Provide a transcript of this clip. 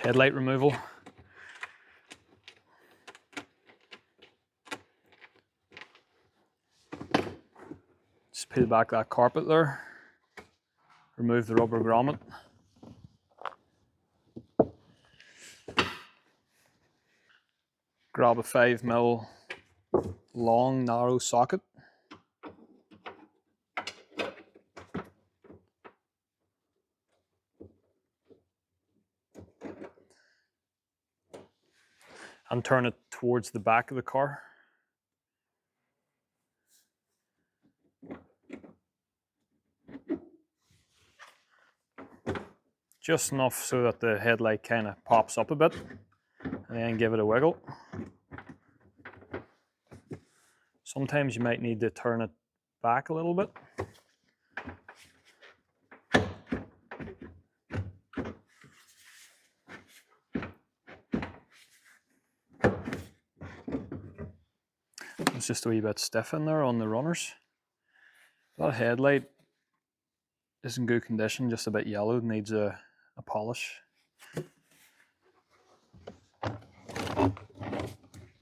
headlight removal. Just peel back that carpet there, remove the rubber grommet. Grab a 5mm long narrow socket. And turn it towards the back of the car. Just enough so that the headlight kind of pops up a bit, and then give it a wiggle. Sometimes you might need to turn it back a little bit. It's just a wee bit stiff in there on the runners. That headlight is in good condition, just a bit yellow, needs a polish.